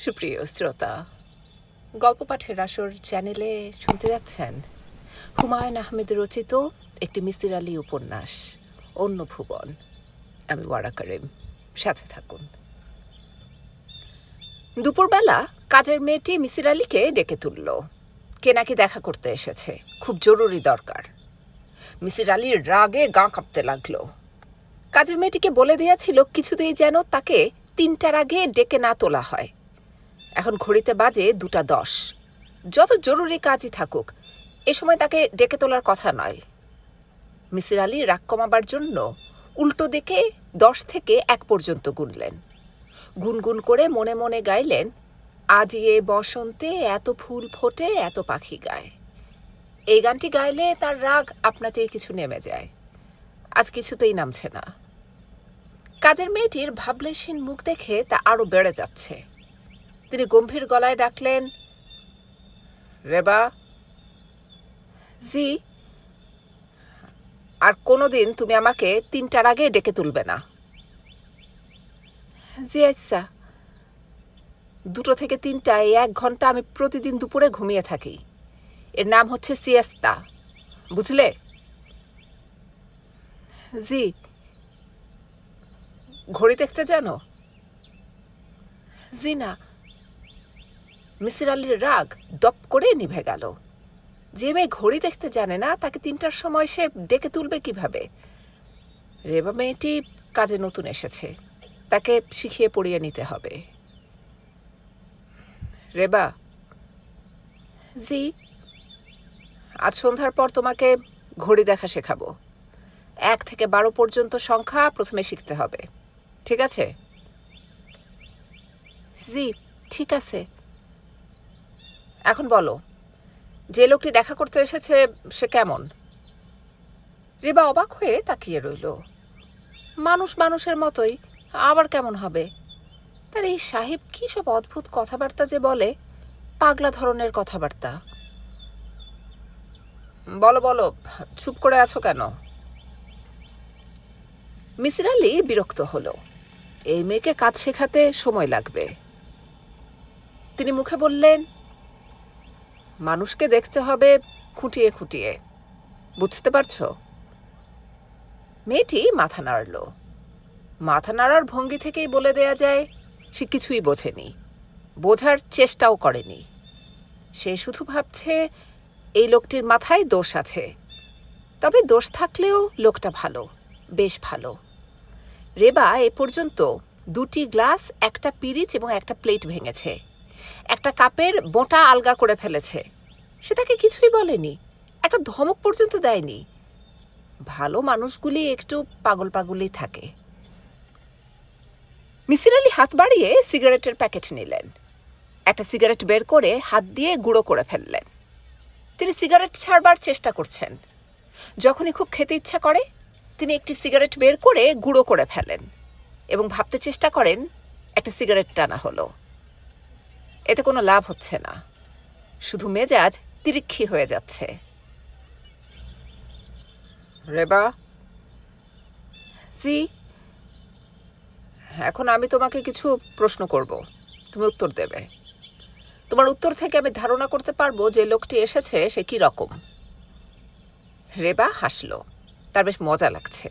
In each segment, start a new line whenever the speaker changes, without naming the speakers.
সুপ্রিয় শ্রোতা, গল্প পাঠের আসর চ্যানেলে শুনতে যাচ্ছেন হুমায়ুন আহমেদ রচিত একটি মিসির আলী উপন্যাস অন্য ভুবন। আমি ওয়ারা করিম, সাথে থাকুন। দুপুরবেলা কাজের মেয়েটি মিসির আলীকে ডেকে তুলল। কে নাকি দেখা করতে এসেছে, খুব জরুরি দরকার। মিসির আলীর রাগে গা কাঁপতে লাগলো। কাজের মেয়েটিকে বলে দিয়েছিল কিছুতেই যেন তাকে 3টার আগে ডেকে না তোলা হয়। এখন ঘড়িতে বাজে 2:10। যত জরুরি কাজই থাকুক, এ সময় তাকে ডেকে তোলার কথা নয়। মিসির আলী রাগ কমাবার জন্য উল্টো দিকে 10 থেকে 1 পর্যন্ত গুনলেন। গুনগুন করে মনে মনে গাইলেন, আজ এ বসন্তে এত ফুল ফোটে এত পাখি গায়। এই গানটি গাইলে তার রাগ আপনাতেই কিছু নেমে যায়। আজ কিছুতেই নামছে না। কাজের মেয়েটির ভাবলেশীন মুখ দেখে তা আরো বেড়ে যাচ্ছে। তিনি গম্ভীর গলায় ডাকলেন, রেবা। জি। আর কোনোদিন তুমি আমাকে 3টার আগে ডেকে তুলবে না। জি আচ্ছা। 2 থেকে 3টা, এই 1 ঘন্টা আমি প্রতিদিন দুপুরে ঘুমিয়ে থাকি। এর নাম হচ্ছে সিয়েস্তা, বুঝলে? জি। ঘড়ি দেখতে জানো? জি না। মিসির আলীর রাগ দপ করে নিভে গেল। যে মেয়ে ঘড়ি দেখতে জানে না, তাকে 3টার সময় সে ডেকে তুলবে কিভাবে? রেবা মেয়েটি কাজে নতুন এসেছে, তাকে শিখিয়ে পড়িয়ে নিতে হবে। রেবা। জি। আজ সন্ধ্যার পর তোমাকে ঘড়ি দেখা শেখাবো। 1 থেকে 12 পর্যন্ত সংখ্যা প্রথমে শিখতে হবে, ঠিক আছে? জি, ঠিক আছে। এখন বলো, যে লোকটি দেখা করতে এসেছে সে কেমন? রেবা অবাক হয়ে তাকিয়ে রইল। মানুষ মানুষের মতোই, আবার কেমন হবে? তার এই সাহেব কি সব অদ্ভুত কথাবার্তা যে বলে, পাগলা ধরনের কথাবার্তা। বলো বলো, চুপ করে আছো কেন? মিসির আলী বিরক্ত হলো। এই মেয়েকে কাজ শেখাতে সময় লাগবে। তিনি মুখে বললেন, মানুষকে দেখতে হবে খুঁটিয়ে খুঁটিয়ে, বুঝতে পারছো? মেয়েটি মাথা নাড়ল। মাথা নাড়ার ভঙ্গি থেকেই বলে দেয়া যায় সে কিছুই বোঝেনি, বোঝার চেষ্টাও করেনি। সে শুধু ভাবছে এই লোকটির মাথায় দোষ আছে। তবে দোষ থাকলেও লোকটা ভালো, বেশ ভালো। রেবা এ পর্যন্ত 2টি গ্লাস, 1টা পিরিচ এবং 1টা প্লেট ভেঙেছে। 1টা কাপের বোঁটা আলগা করে ফেলেছে। সে তাকে কিছুই বলেনি, একটা ধমক পর্যন্ত দেয়নি। ভালো মানুষগুলি একটু পাগল পাগলই থাকে। মিসির আলী হাত বাড়িয়ে সিগারেটের প্যাকেট নিলেন। একটা সিগারেট বের করে হাত দিয়ে গুঁড়ো করে ফেললেন। তিনি সিগারেট ছাড়বার চেষ্টা করছেন। যখনই খুব খেতে ইচ্ছা করে, তিনি একটি সিগারেট বের করে গুঁড়ো করে ফেলেন এবং ভাবতে চেষ্টা করেন একটা সিগারেট টানা হলো। এতে কোনো লাভ হচ্ছে না, শুধু মেজাজ তিরিক্ষি হয়ে যাচ্ছে। রেবা। জি। এখন আমি তোমাকে কিছু প্রশ্ন করব, তুমি উত্তর দেবে। তোমার উত্তর থেকে আমি ধারণা করতে পারবো যে লোকটি এসেছে সে কি রকম। রেবা হাসল, তার বেশ মজা লাগছে।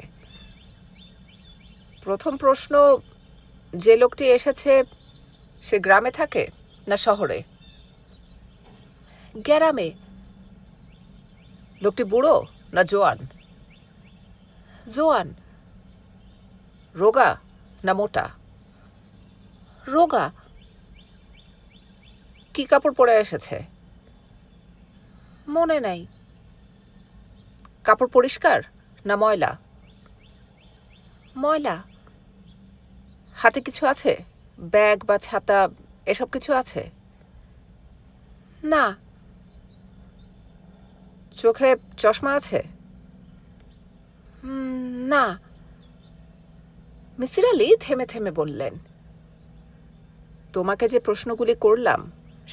প্রথম প্রশ্ন, যে লোকটি এসেছে সে গ্রামে থাকে না শহরে? গ্রামে। লোকটি বুড়ো না জোয়ান? জোয়ান। রোগা না মোটা? রোগা। কি কাপড় পরে এসেছে? মনে নাই। কাপড় পরিষ্কার না ময়লা? ময়লা। হাতে কিছু আছে, ব্যাগ বা ছাতা এসব কিছু আছে? না। চোখে চশমা আছে? না। মিসির আলী থেমে থেমে বললেন, তোমাকে যে প্রশ্নগুলি করলাম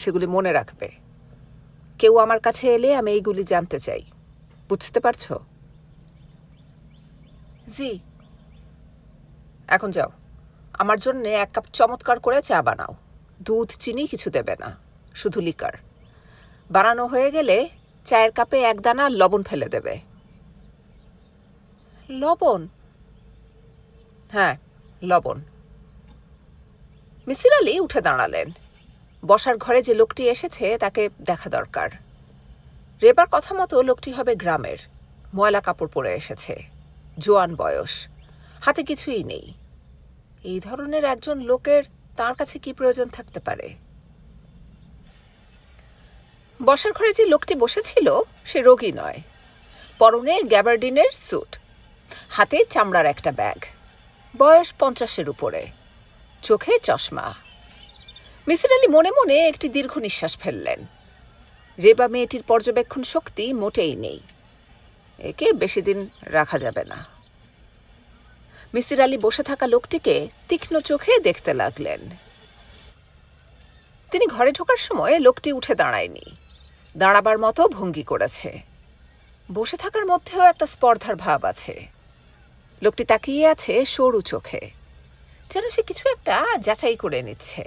সেগুলি মনে রাখবে। কেউ আমার কাছে এলে আমি এইগুলি জানতে চাই, বুঝতে পারছো? জি। এখন যাও, আমার জন্য 1 কাপ চমৎকার করে চা বানাও, দুধ চিনি কিছু দেবে না, শুধু লিকার। বানানো হয়ে গেলে চায়ের কাপে 1 দানা লবণ ফেলে দেবে। লবণ? হ্যাঁ, লবণ। মিসির আলি উঠে দাঁড়ালেন। বসার ঘরে যে লোকটি এসেছে তাকে দেখা দরকার। রেবার কথা মতো লোকটি হবে গ্রামের, ময়লা কাপড় পরে এসেছে, জোয়ান বয়স, হাতে কিছুই নেই। এই ধরনের একজন লোকের তার কাছে কি প্রয়োজন থাকতে পারে? বসার ঘরে যে লোকটি বসেছিল সে রোগী নয়, পরনে গ্যাবার্ডিনের স্যুট, হাতে চামড়ার একটা ব্যাগ, বয়স 50-এর উপরে, চোখে চশমা। মিসির আলি মনে মনে একটি দীর্ঘ নিঃশ্বাস ফেললেন। রেবা মেয়েটির পর্যবেক্ষণ শক্তি মোটেই নেই, একে বেশি দিন রাখা যাবে না। মিসির আলি বসে থাকা লোকটিকে তীক্ষ্ণ চোখে দেখতে লাগলেন। তিনি ঘরে ঢোকার সময় লোকটি উঠে দাঁড়ায়নি, দাঁড়াবার মতো ভঙ্গি করেছে। বসে থাকার মধ্যেও একটা স্পর্ধার ভাব আছে। লোকটি তাকিয়ে আছে সরু চোখে, যেন সে কিছু একটা যাচাই করে নিচ্ছে।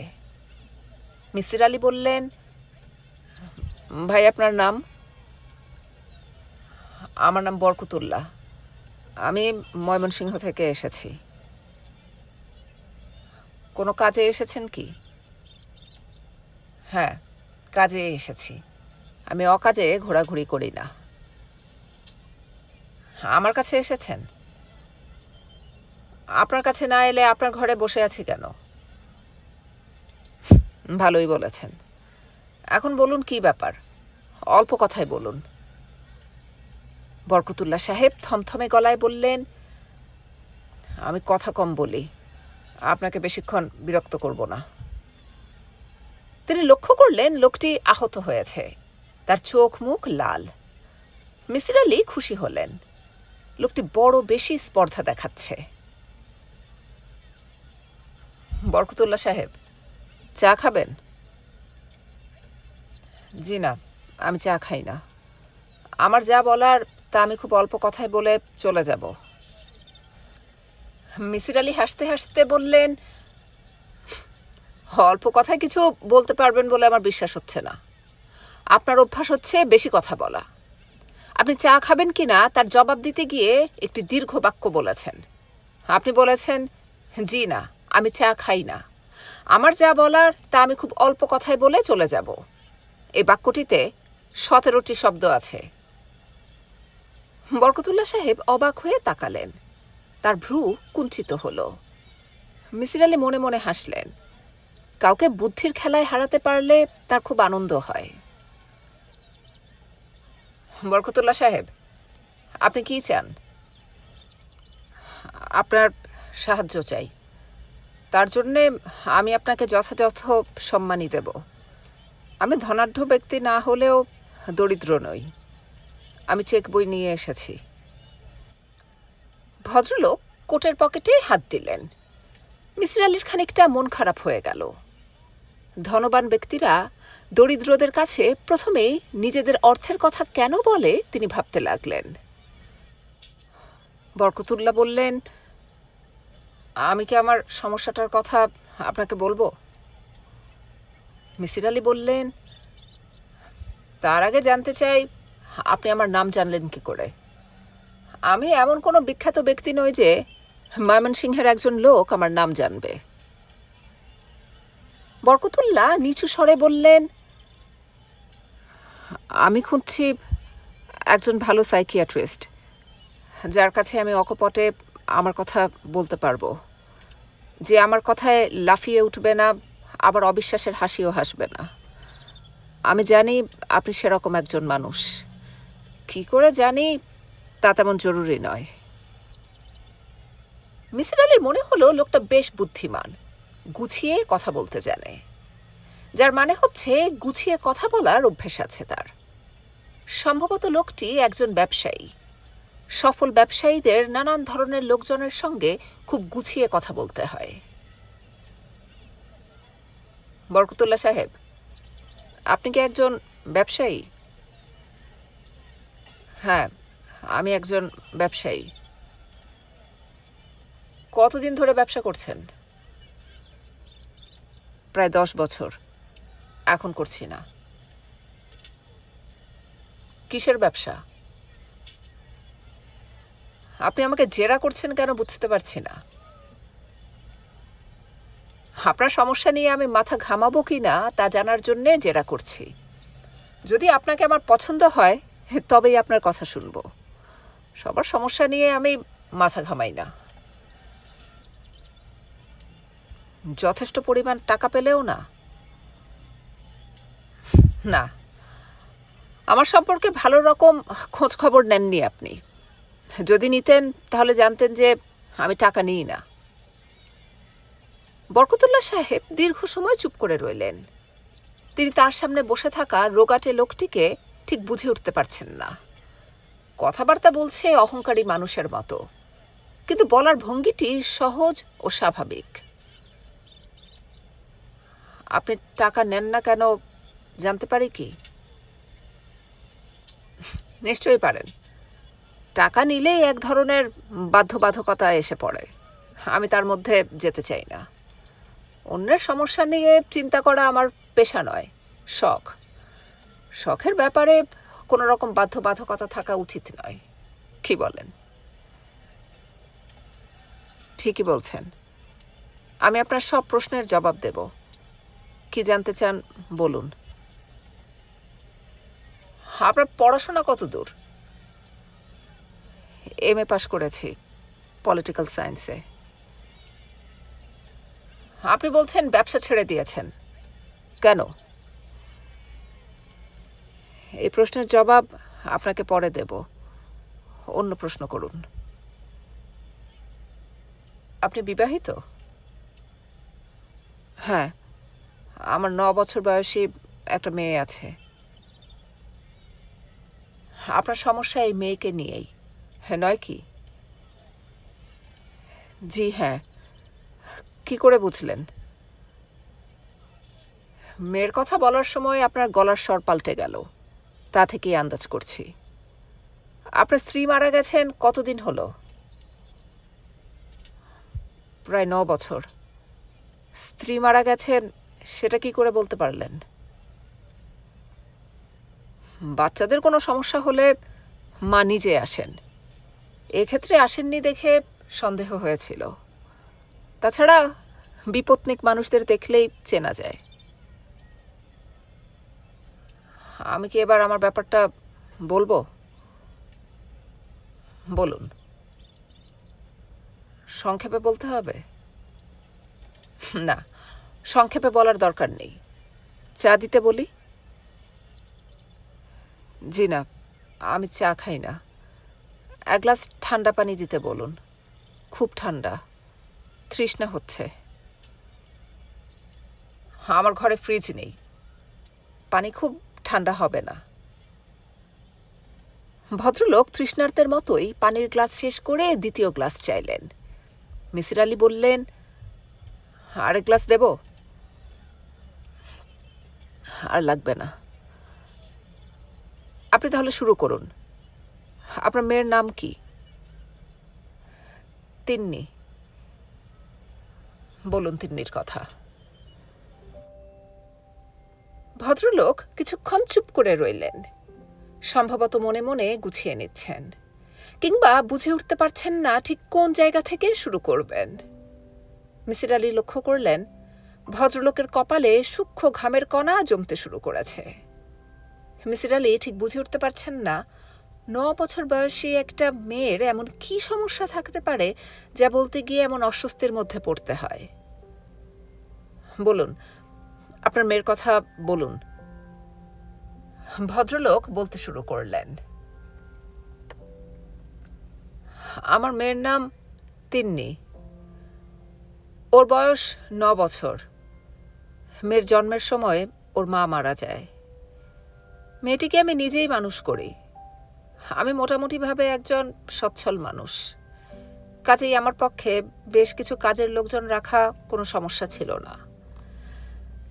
মিসির আলি বললেন, ভাই আপনার নাম? আমার নাম বরকতুল্লাহ, আমি ময়মনসিংহ থেকে এসেছি। কোনো কাজে এসেছেন কি? হ্যাঁ, কাজে এসেছি, আমি অকাজে ঘোরাঘুরি করি না। আমার কাছে এসেছেন? আপনার কাছে না এলে আপনার ঘরে বসে আছি কেন? ভালোই বলেছেন। এখন বলুন কি ব্যাপার, অল্প কথায় বলুন। বরকতুল্লাহ সাহেব থমথমে গলায় বললেন, আমি কথা কম বলি, আপনাকে বেশিক্ষণ বিরক্ত করব না। তিনি লক্ষ্য করলেন লোকটি আহত হয়েছে, তার চোখ মুখ লাল। মিসির আলি খুশি হলেন, লোকটি বড় বেশি স্পর্ধা দেখাচ্ছে। বরকতুল্লাহ সাহেব, চা খাবেন? জি না, আমি চা খাই না। আমার যা বলার তা আমি খুব অল্প কথায় বলে চলে যাব। মিসির আলি হাসতে হাসতে বললেন, অল্প কথায় কিছু বলতে পারবেন বলে আমার বিশ্বাস হচ্ছে না। আপনার অভ্যাস হচ্ছে বেশি কথা বলা। আপনি চা খাবেন কি না তার জবাব দিতে গিয়ে একটি দীর্ঘ বাক্য বলেছেন। আপনি বলেছেন, জি না, আমি চা খাই না। আমার যা বলার তা আমি খুব অল্প কথায় বলে চলে যাব। এই বাক্যটিতে 17টি শব্দ আছে। বরকতুল্লাহ সাহেব অবাক হয়ে তাকালেন, তার ভ্রু কুঞ্চিত হল। মিসির আলি মনে মনে হাসলেন। কাউকে বুদ্ধির খেলায় হারাতে পারলে তার খুব আনন্দ হয়। বরকতুল্লাহ সাহেব, আপনি কি চান? আপনার সাহায্য চাই, তার জন্যে আমি আপনাকে যথাযথ সম্মানই দেব। আমি ধনাঢ্য ব্যক্তি না হলেও দরিদ্র নই। আমি চেক বই নিয়ে এসেছি। ভদ্রলোক কোটের পকেটে হাত দিলেন। মিসির আলির খানিকটা মন খারাপ হয়ে গেল। ধনবান ব্যক্তিরা দরিদ্রদের কাছে প্রথমেই নিজেদের অর্থের কথা কেন বলে তিনি ভাবতে লাগলেন। বরকতুল্লাহ বললেন, আমি কি আমার সমস্যাটার কথা আপনাকে বলবো? মিসির আলি বললেন, তার আগে জানতে চাই আপনি আমার নাম জানলেন কি করে? আমি এমন কোনো বিখ্যাত ব্যক্তি নই যে ময়মনসিংহের একজন লোক আমার নাম জানবে। বরকতুল্লাহ নিচু স্বরে বললেন, আমি খুঁজছি একজন ভালো সাইকিয়াট্রিস্ট, যার কাছে আমি অকপটে আমার কথা বলতে পারবো, যে আমার কথায় লাফিয়ে উঠবে না, আবার অবিশ্বাসের হাসিও হাসবে না। আমি জানি আপনি সেরকম একজন মানুষ। কি করে জানি তা তেমন জরুরি নয়। মিসির আলির মনে হলো লোকটা বেশ বুদ্ধিমান, গুছিয়ে কথা বলতে জানে, যার মানে হচ্ছে গুছিয়ে কথা বলার অভ্যেস আছে তার। সম্ভবত লোকটি একজন ব্যবসায়ী। সফল ব্যবসায়ীদের নানান ধরনের লোকজনের সঙ্গে খুব গুছিয়ে কথা বলতে হয়। বরকতুল্লাহ সাহেব, আপনি কি একজন ব্যবসায়ী? হ্যাঁ, আমি একজন ব্যবসায়ী। কতদিন ধরে ব্যবসা করছেন? প্রায় 10 বছর। এখন করছি না। কিসের ব্যবসা? আপনি আমাকে জেরা করছেন কেন বুঝতে পারছি না। আপনার সমস্যা নিয়ে আমি মাথা ঘামাবো কি না তা জানার জন্যে জেরা করছি। যদি আপনাকে আমার পছন্দ হয় তবেই আপনার কথা শুনব। সবার সমস্যা নিয়ে আমি মাথা ঘামাই না। যথেষ্ট পরিমাণ টাকা পেলেও না? না, আমার সম্পর্কে ভালো রকম খোঁজ খবর নেননি আপনি। যদি নিতেন তাহলে জানতেন যে আমি টাকা নিই না। বরকতুল্লাহ সাহেব দীর্ঘ সময় চুপ করে রইলেন। তিনি তার সামনে বসে থাকা রোগাটে লোকটিকে ঠিক বুঝে উঠতে পারছেন না। কথাবার্তা বলছে অহংকারী মানুষের মতো, কিন্তু বলার ভঙ্গিটি সহজ ও স্বাভাবিক। আপনি টাকা নেন না কেন জানতে পারি কি? নিশ্চয়ই পারেন। টাকা নিলেই এক ধরনের বাধ্যবাধকতা এসে পড়ে। আমি তার মধ্যে যেতে চাই না। অন্যের সমস্যা নিয়ে চিন্তা করা আমার পেশা নয়, শখ। শখের ব্যাপারে কোনো রকম বাধ্যবাধকতা থাকা উচিত নয়। কি বলেন? ঠিকই বলছেন। আমি আপনার সব প্রশ্নের জবাব দেব। কি জানতে চান বলুন। আপনার পড়াশোনা কত দূর? MA পাশ করেছি পলিটিক্যাল সায়েন্সে। আপনি বলছেন ব্যবসা ছেড়ে দিয়েছেন, কেন? এই প্রশ্নের জবাব আপনাকে পরে দেব। অন্য প্রশ্ন করুন। আপনি বিবাহিত? হ্যাঁ, আমার 9 বছর বয়সী একটা মেয়ে আছে। আপনার সমস্যা এই মেয়েকে নিয়েই, হ্যাঁ নয় কি? জি হ্যাঁ। কি করে বুঝলেন? মেয়ের কথা বলার সময় আপনার গলার স্বর পাল্টে গেল, তা থেকেই আন্দাজ করছি। আপনার স্ত্রী মারা গেছেন কতদিন হলো? প্রায় 9 বছর। স্ত্রী মারা গেছেন সেটা কি করে বলতে পারলেন? বাচ্চাদের কোনো সমস্যা হলে মা নিজে আসেন। এক্ষেত্রে আসেননি দেখে সন্দেহ হয়েছিল। তাছাড়া বিপত্নিক মানুষদের দেখলেই চেনা যায়। আমি কি এবার আমার ব্যাপারটা বলবো? বলুন। সংক্ষেপে বলতে হবে? না, সংক্ষেপে বলার দরকার নেই। চা দিতে বলি? জি না, আমি চা খাই না। 1 গ্লাস ঠান্ডা পানি দিতে বলুন। খুব ঠান্ডা, তৃষ্ণা হচ্ছে। আমার ঘরে ফ্রিজ নেই, পানি খুব ঠান্ডা হবে না। ভদ্রলোক তৃষ্ণার্তের মতোই পানির গ্লাস শেষ করে দ্বিতীয় গ্লাস চাইলেন। মিসির আলি বললেন, আরেক গ্লাস দেব? আর লাগবে না। আপনি তাহলে শুরু করুন। আপনার মেয়ের নাম কি? তিন্নি। বলুন তিন্নির কথা। ভদ্রলোক কিছুক্ষণ চুপ করে রইলেন, সম্ভবত মনে মনে গুছিয়ে নিচ্ছেন, কিংবা বুঝে উঠতে পারছেন না ঠিক কোন জায়গা থেকে শুরু করবেন। মিসির আলি লক্ষ্য করলেন ভদ্রলোকের কপালে সূক্ষ্ম ঘামের কণা জমতে শুরু করেছে। মিসির আলি ঠিক বুঝে উঠতে পারছেন না 9 বছর বয়সী একটা মেয়ের এমন কি সমস্যা থাকতে পারে যা বলতে গিয়ে এমন অস্বস্তির মধ্যে পড়তে হয়। বলুন, আপনার মেয়ের কথা বলুন। ভদ্রলোক বলতে শুরু করলেন, আমার মেয়ের নাম তিন্নি। ওর বয়স 9 বছর। মেয়ের জন্মের সময় ওর মা মারা যায়। মেয়েটিকে আমি নিজেই মানুষ করি। আমি মোটামুটিভাবে একজন সচ্ছল মানুষ, কাজেই আমার পক্ষে বেশ কিছু কাজের লোকজন রাখা কোনো সমস্যা ছিল না।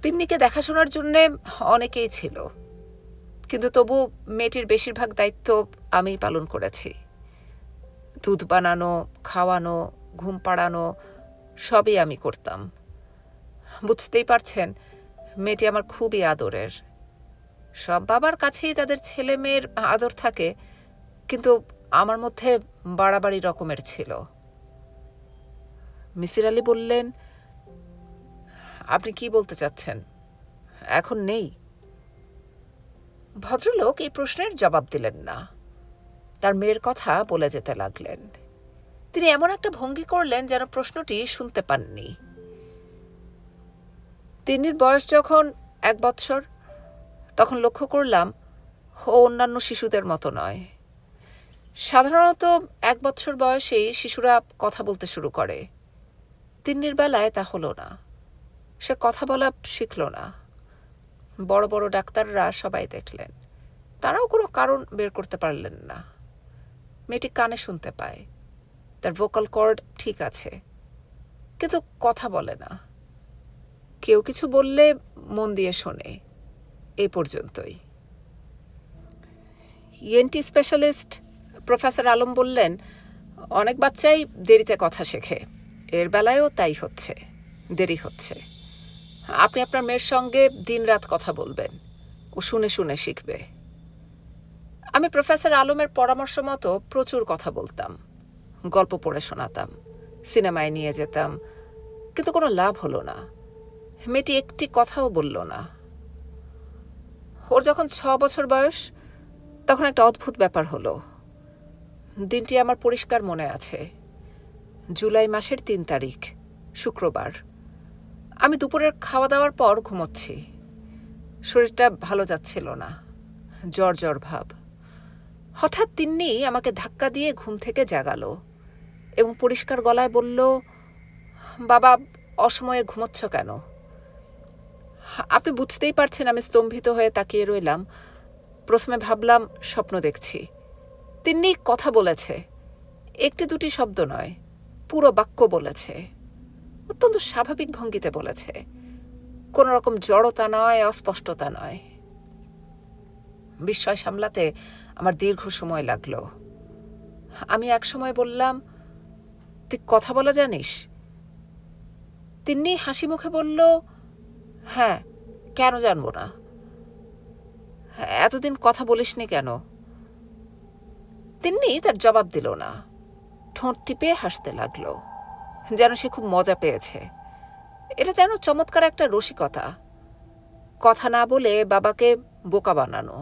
তিন্নিকে দেখাশোনার জন্যে অনেকেই ছিল, কিন্তু তবু মেয়েটির বেশিরভাগ দায়িত্ব আমিই পালন করেছি। দুধ বানানো, খাওয়ানো, ঘুম পাড়ানো সবই আমি করতাম। বুঝতেই পারছেন, মেয়েটি আমার খুবই আদরের। সব বাবার কাছেই তাদের ছেলে মেয়ের আদর থাকে, কিন্তু আমার মধ্যে বাড়াবাড়ি রকমের ছিল। মিসির আলি বললেন, আপনি কি বলতে চাচ্ছেন? এখন নেই? ভদ্রলোক এই প্রশ্নের জবাব দিলেন না, তার মেয়ের কথা বলে যেতে লাগলেন। তিনি এমন একটা ভঙ্গি করলেন যেন প্রশ্নটি শুনতে পাননি। তিন্নির বয়স যখন 1 বৎসর, তখন লক্ষ্য করলাম ও অন্যান্য শিশুদের মতো নয়। সাধারণত 1 বৎসর বয়সেই শিশুরা কথা বলতে শুরু করে। তিন্নির বেলায় তা হলো না। সে কথা বলা শিখল না। বড় বড় ডাক্তাররা সবাই দেখলেন, তারাও কোনো কারণ বের করতে পারলেন না। মেয়েটি কানে শুনতে পায়, তার ভোকাল কর্ড ঠিক আছে, কিন্তু কথা বলে না। কেউ কিছু বললে মন দিয়ে শোনে, এই পর্যন্তই। ইএনটি স্পেশালিস্ট প্রফেসর আলম বললেন, অনেক বাচ্চাই দেরিতে কথা শেখে, এর বেলায়ও তাই হচ্ছে, দেরি হচ্ছে। আপনি আপনার মেয়ের সঙ্গে দিনরাত কথা বলবেন, ও শুনে শুনে শিখবে। আমি প্রফেসর আলমের পরামর্শ মতো প্রচুর কথা বলতাম, গল্প পড়ে শোনাতাম, সিনেমায় নিয়ে যেতাম, কিন্তু কোনো লাভ হলো না। মেয়েটি একটি কথাও বলল না। ওর যখন 6 বছর বয়স, তখন একটা অদ্ভুত ব্যাপার হলো। দিনটি আমার পরিষ্কার মনে আছে। জুলাই মাসের 3 তারিখ, শুক্রবার। আমি দুপুরের খাওয়া দাওয়ার পর ঘুমোচ্ছি। শরীরটা ভালো যাচ্ছিল না, জ্বর জ্বর ভাব। হঠাৎ তিন্নি আমাকে ধাক্কা দিয়ে ঘুম থেকে জাগালো এবং পরিষ্কার গলায় বলল, বাবা, অসময়ে ঘুমোচ্ছ কেন? আপনি বুঝতেই পারছেন আমি স্তম্ভিত হয়ে তাকিয়ে রইলাম। প্রথমে ভাবলাম স্বপ্ন দেখছি। তিন্নি কথা বলেছে, একটি দুটি শব্দ নয়, পুরো বাক্য বলেছে। অত্যন্ত স্বাভাবিক ভঙ্গিতে বলেছে, কোনো রকম জড়তা নয়, অস্পষ্টতা নয়। বিস্ময় সামলাতে আমার দীর্ঘ সময় লাগলো। আমি এক সময় বললাম, তুই কথা বলা জানিস? তিন্নি হাসি মুখে বলল, হ্যাঁ, কেন জানবো না। এতদিন কথা বলিসনি কেন? তিন্নি তার জবাব দিল না, ঠোঁট টিপে হাসতে লাগলো, যেন সে খুব মজা পেয়েছে। এটা যেন চমৎকার একটা রসিকতা, কথা না বলে বাবাকে বোকা বানানো।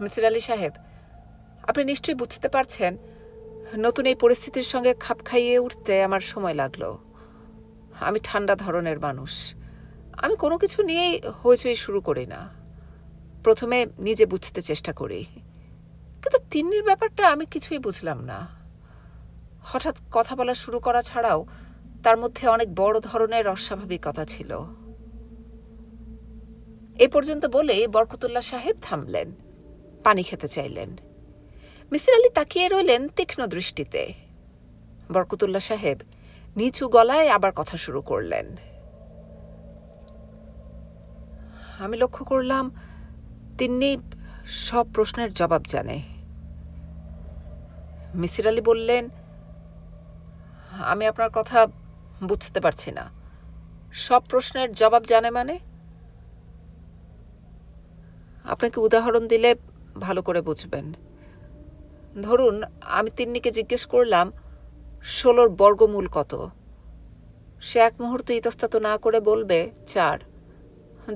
মিসির আলি সাহেব, আপনি নিশ্চয়ই বুঝতে পারছেন, নতুন এই পরিস্থিতির সঙ্গে খাপ খাইয়ে উঠতে আমার সময় লাগলো। আমি ঠান্ডা ধরনের মানুষ। আমি কোনো কিছু নিয়েই হইচই শুরু করি না। প্রথমে নিজে বুঝতে চেষ্টা করি, কিন্তু তিন্নির ব্যাপারটা আমি কিছুই বুঝলাম না। হঠাৎ কথা বলা শুরু করা ছাড়াও তার মধ্যে অনেক বড় ধরনের অস্বাভাবিকতা ছিল। এ পর্যন্ত বলে বরকতুল্লাহ সাহেব থামলেন, পানি খেতে চাইলেন। মিসির আলি তাকিয়ে রইলেন তীক্ষ্ণ দৃষ্টিতে। বরকতুল্লাহ সাহেব নিচু গলায় আবার কথা শুরু করলেন। আমি লক্ষ্য করলাম তিন্নি সব প্রশ্নের জবাব জানে। মিসির আলি বললেন, আমি আপনার কথা বুঝতে পারছি না। সব প্রশ্নের জবাব জানে মানে? আপনাকে উদাহরণ দিলে ভালো করে বুঝবেন। ধরুন, আমি তিন্নিকে জিজ্ঞেস করলাম 16 বর্গমূল কত। সে এক মুহূর্ত ইতস্তত না করে বলবে 4,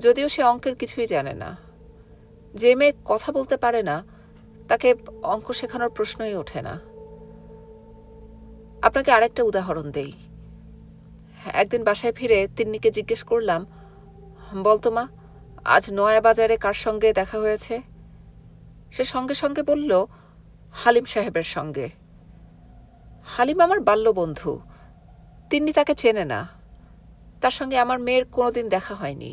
যদিও সে অঙ্কের কিছুই জানে না। যে মেয়ে কথা বলতে পারে না, তাকে অঙ্ক শেখানোর প্রশ্নই ওঠে না। আপনাকে আরেকটা উদাহরণ দেই। একদিন বাসায় ফিরে তিন্নিকে জিজ্ঞেস করলাম, বলতো মা, আজ নয়া বাজারে কার সঙ্গে দেখা হয়েছে? সে সঙ্গে সঙ্গে বলল, হালিম সাহেবের সঙ্গে। হালিম আমার বাল্যবন্ধু, তিন্নি তাকে চেনে না। তার সঙ্গে আমার মেয়ের কোনোদিন দেখা হয়নি।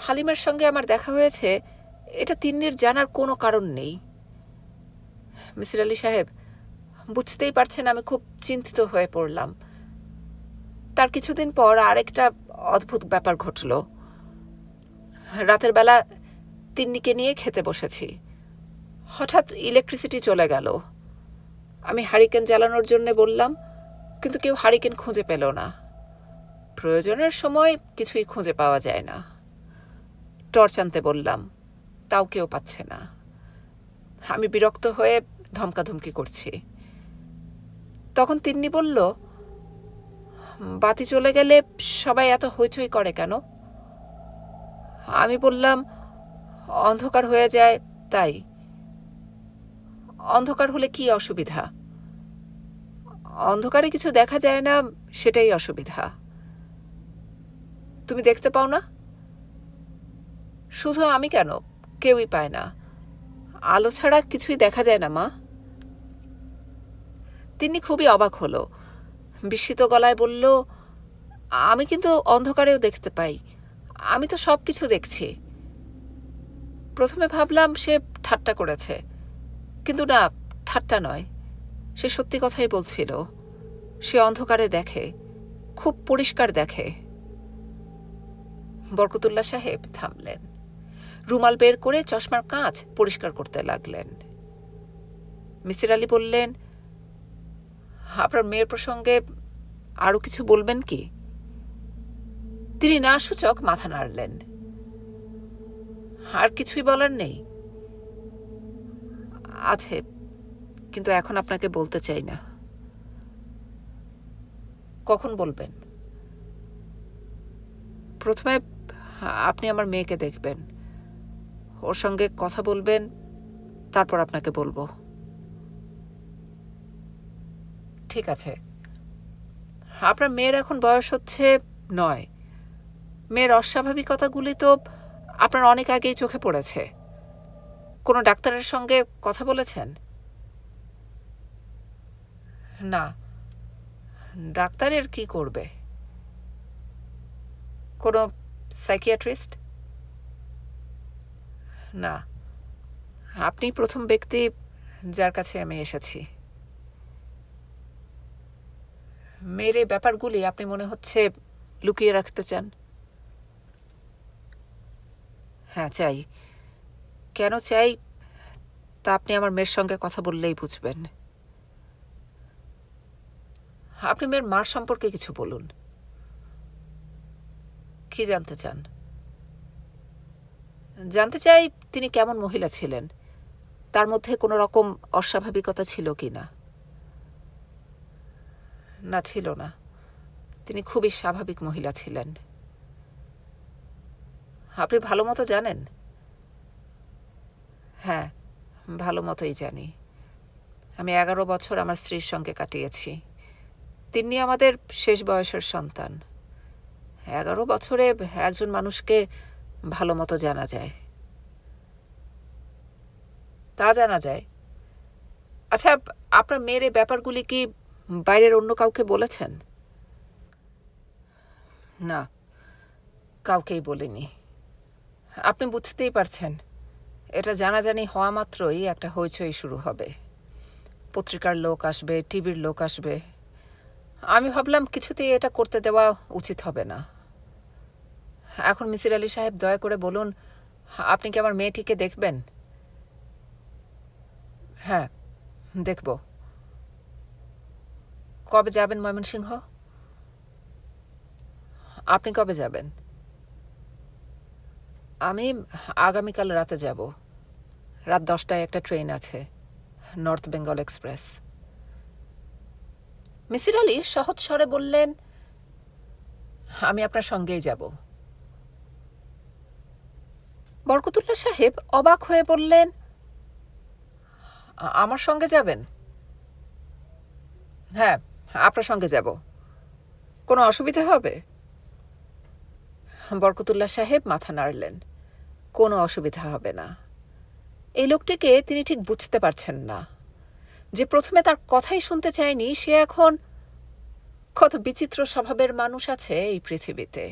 হালিমের সঙ্গে আমার দেখা হয়েছে, এটা তিন্নির জানার কোনো কারণ নেই। মিসির আলি সাহেব, বুঝতেই পারছেন আমি খুব চিন্তিত হয়ে পড়লাম। তার কিছুদিন পর আরেকটা অদ্ভুত ব্যাপার ঘটল। রাতের বেলা তিন্নিকে নিয়ে খেতে বসেছি। হঠাৎ ইলেকট্রিসিটি চলে গেল। আমি হারিকেন জ্বালানোর জন্য বললাম, কিন্তু কেউ হারিকেন খুঁজে পেল না। প্রয়োজনের সময় কিছুই খুঁজে পাওয়া যায় না। টর্চ আনতে বললাম, তাও কেউ পাচ্ছে না। আমি বিরক্ত হয়ে ধমকাধমকি করছি। তখন তিন্নি বলল, বাতি চলে গেলে সবাই এত হইচই করে কেন? আমি বললাম, অন্ধকার হয়ে যায় তাই। অন্ধকার হলে কি অসুবিধা? অন্ধকারে কিছু দেখা যায় না, সেটাই অসুবিধা। তুমি দেখতে পাও না? শুধু আমি কেন, কেউই পায় না। আলো ছাড়া কিছুই দেখা যায় না মা। তিনি খুবই অবাক হলো, বিস্মিত গলায় বলল, আমি কিন্তু অন্ধকারেও দেখতে পাই, আমি তো সব কিছু দেখছি। প্রথমে ভাবলাম সে ঠাট্টা করেছে, কিন্তু না, ঠাট্টা নয়, সে সত্যি কথাই বলছিল। সে অন্ধকারে দেখে, খুব পরিষ্কার দেখে। বরকতুল্লাহ সাহেব থামলেন, রুমাল বের করে চশমার কাঁচ পরিষ্কার করতে লাগলেন। মিসির আলি বললেন, আপনার মেয়ের প্রসঙ্গে আরও কিছু বলবেন কি? তিনি না সূচক মাথা নাড়লেন। আর কিছুই বলার নেই? আছে, কিন্তু এখন আপনাকে বলতে চাই না। কখন বলবেন? প্রথমে আপনি আমার মেয়েকে দেখবেন, ওর সঙ্গে কথা বলবেন, তারপর আপনাকে বলবো। ঠিক আছে। আপনার মেয়ের এখন বয়স হচ্ছে 9। মেয়ের অস্বাভাবিকতাগুলি তো আপনার অনেক আগেই চোখে পড়েছে। কোনো ডাক্তারের সঙ্গে কথা বলেছেন? না, ডাক্তারের কি করবে? কোনো সাইকিয়াট্রিস্ট? না, আপনি প্রথম ব্যক্তি যার কাছে আমি এসেছি। মেয়ের এই ব্যাপারগুলি আপনি মনে হচ্ছে লুকিয়ে রাখতে চান। হ্যাঁ, চাই। কেন চাই তা আপনি আমার মেয়ের সঙ্গে কথা বললেই বুঝবেন। আপনি মেয়ের মার সম্পর্কে কিছু বলুন। কি জানতে চান? জানতে চাই তিনি কেমন মহিলা ছিলেন, তার মধ্যে কোনো রকম অস্বাভাবিকতা ছিল কি না। না, ছিল না। তিনি খুবই স্বাভাবিক মহিলা ছিলেন। আপনি ভালো মতো জানেন? হ্যাঁ, ভালো মতোই জানি। আমি 11 বছর আমার স্ত্রীর সঙ্গে কাটিয়েছি। তিনি আমাদের শেষ বয়সের সন্তান। 11 বছরে একজন মানুষকে ভালো মতো জানা যায়। তা জানা যায়। আচ্ছা, আপনার মেয়ের এই ব্যাপারগুলি কি বাইরের অন্য কাউকে বলেছেন? না, কাউকেই বলিনি। আপনি বুঝতেই পারছেন, এটা জানাজানি হওয়া মাত্রই একটা হইচই শুরু হবে। পত্রিকার লোক আসবে, টিভির লোক আসবে। আমি ভাবলাম কিছুতেই এটা করতে দেওয়া উচিত হবে না। এখন মিসির আলি সাহেব, দয়া করে বলুন, আপনি কি আমার মেয়েটিকে দেখবেন? হ্যাঁ, দেখব। কবে যাবেন ময়মনসিংহ? আপনি কবে যাবেন? আমি আগামীকাল রাতে যাব। রাত 10টায় একটা ট্রেন আছে, নর্থ বেঙ্গল এক্সপ্রেস। মিসির আলি সহজ স্বরে বললেন, আমি আপনার সঙ্গেই যাব। বরকতুল্লাহ সাহেব অবাক হয়ে বললেন, আমার সঙ্গে যাবেন? হ্যাঁ, আপনার সঙ্গে যাব। কোনো অসুবিধা হবে? বরকতুল্লাহ সাহেব মাথা নাড়লেন, কোনো অসুবিধা হবে না। এই লোকটিকে তিনি ঠিক বুঝতে পারছেন না। যে প্রথমে তার কথাই শুনতে চায়নি, সে এখন কত বিচিত্র স্বভাবের মানুষ আছে এই পৃথিবীতে।